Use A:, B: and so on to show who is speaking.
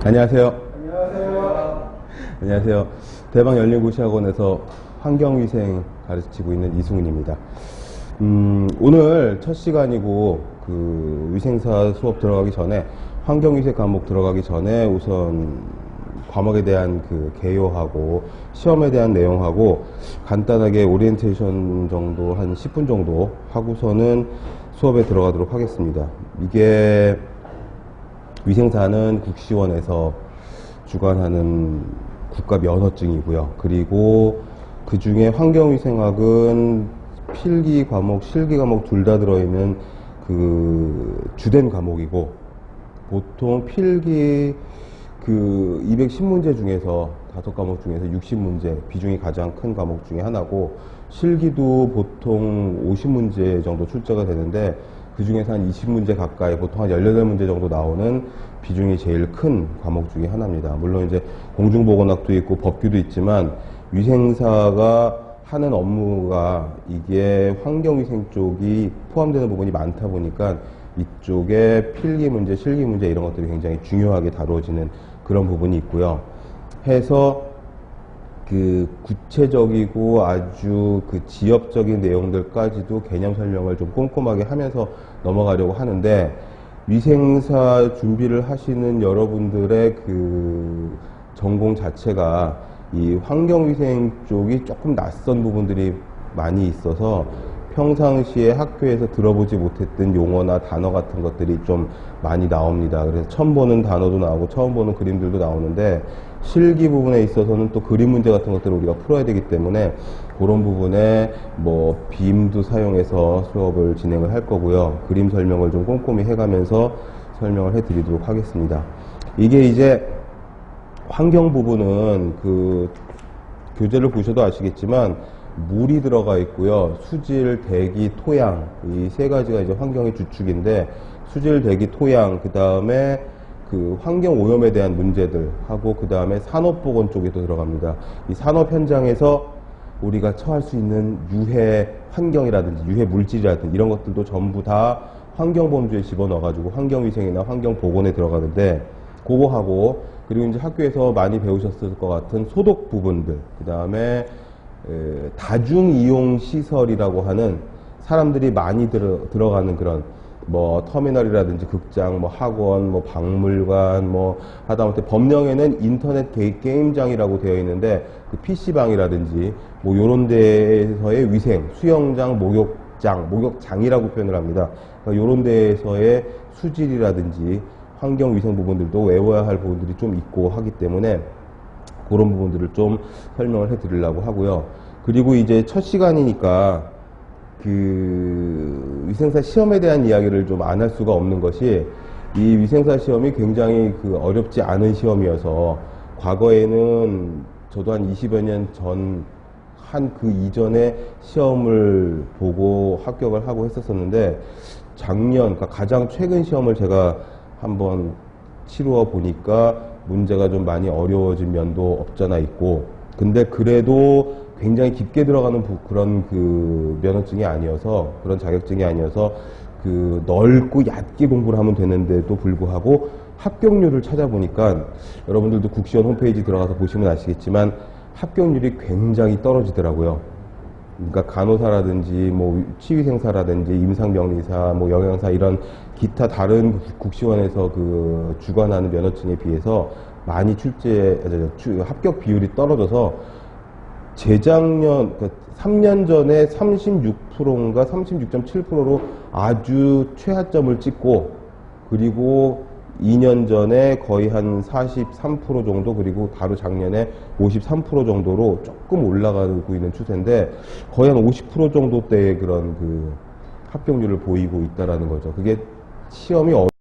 A: 안녕하세요.
B: 안녕하세요.
A: 안녕하세요. 대방연리고시학원에서 환경위생 가르치고 있는 이승훈입니다. 오늘 첫 시간이고 그 위생사 수업 들어가기 전에 환경위생 과목 들어가기 전에 우선 과목에 대한 그 개요하고 시험에 대한 내용하고 간단하게 오리엔테이션 정도 한 10분 정도 하고서는 수업에 들어가도록 하겠습니다. 이게 위생사는 국시원에서 주관하는 국가 면허증이고요. 그리고 그 중에 환경위생학은 필기 과목, 실기 과목 둘 다 들어있는 그 주된 과목이고, 보통 필기 그 210문제 중에서 5과목 중에서 60문제 비중이 가장 큰 과목 중에 하나고, 실기도 보통 50문제 정도 출제가 되는데 그 중에서 한 20문제 가까이, 보통 한 18문제 정도 나오는 비중이 제일 큰 과목 중에 하나입니다. 물론 이제 공중보건학도 있고 법규도 있지만 위생사가 하는 업무가 이게 환경위생 쪽이 포함되는 부분이 많다 보니까 이쪽에 필기 문제, 실기 문제 이런 것들이 굉장히 중요하게 다루어지는 그런 부분이 있고요. 해서 그 구체적이고 아주 그 지엽적인 내용들까지도 개념 설명을 좀 꼼꼼하게 하면서 넘어가려고 하는데, 위생사 준비를 하시는 여러분들의 그 전공 자체가 이 환경위생 쪽이 조금 낯선 부분들이 많이 있어서 평상시에 학교에서 들어보지 못했던 용어나 단어 같은 것들이 좀 많이 나옵니다. 그래서 처음 보는 단어도 나오고 처음 보는 그림들도 나오는데, 실기 부분에 있어서는 또 그림 문제 같은 것들을 우리가 풀어야 되기 때문에 그런 부분에 뭐 빔도 사용해서 수업을 진행을 할 거고요. 그림 설명을 좀 꼼꼼히 해가면서 설명을 해드리도록 하겠습니다. 이게 이제 환경 부분은 그 교재를 보셔도 아시겠지만 물이 들어가 있고요. 수질, 대기, 토양, 이 세 가지가 이제 환경의 주축인데, 수질, 대기, 토양, 그 다음에 그 환경 오염에 대한 문제들 하고 그 다음에 산업보건 쪽에도 들어갑니다. 이 산업 현장에서 우리가 처할 수 있는 유해 환경이라든지 유해 물질이라든지 이런 것들도 전부 다 환경범주에 집어넣어가지고 환경위생이나 환경보건에 들어가는데, 그거 하고, 그리고 이제 학교에서 많이 배우셨을 것 같은 소독 부분들, 그 다음에 다중이용시설이라고 하는 사람들이 많이 들어가는 그런 뭐 터미널이라든지 극장, 뭐 학원, 뭐 박물관, 뭐 하다못해 법령에는 인터넷 게임장이라고 되어 있는데 그 PC방이라든지 뭐 요런 데에서의 위생, 수영장, 목욕장이라고 표현을 합니다. 그러니까 요런 데에서의 수질이라든지 환경위생 부분들도 외워야 할 부분들이 좀 있고 하기 때문에 그런 부분들을 좀 설명을 해 드리려고 하고요. 그리고 이제 첫 시간이니까 그 위생사 시험에 대한 이야기를 좀 안 할 수가 없는 것이, 이 위생사 시험이 굉장히 그 어렵지 않은 시험이어서 과거에는 저도 한 20여 년 전 한 그 이전에 시험을 보고 합격을 하고 했었었는데, 작년, 그러니까 가장 최근 시험을 제가 한번 치루어 보니까 문제가 좀 많이 어려워진 면도 없잖아 있고, 근데 그래도 굉장히 깊게 들어가는 그런 그 면허증이 아니어서, 그런 자격증이 아니어서 그 넓고 얕게 공부를 하면 되는데도 불구하고 합격률을 찾아보니까, 여러분들도 국시원 홈페이지 들어가서 보시면 아시겠지만 합격률이 굉장히 떨어지더라고요. 그러니까 간호사라든지 뭐 치위생사라든지 임상병리사, 뭐 영양사 이런 기타 다른 국시원에서 그 주관하는 면허증에 비해서 많이 합격 비율이 떨어져서 재작년, 그러니까 3년 전에 36%인가 36.7%로 아주 최하점을 찍고, 그리고 2년 전에 거의 한 43% 정도, 그리고 바로 작년에 53% 정도로 조금 올라가고 있는 추세인데, 거의 한 50% 정도대의 그런 그 합격률을 보이고 있다라는 거죠. 그게 시험이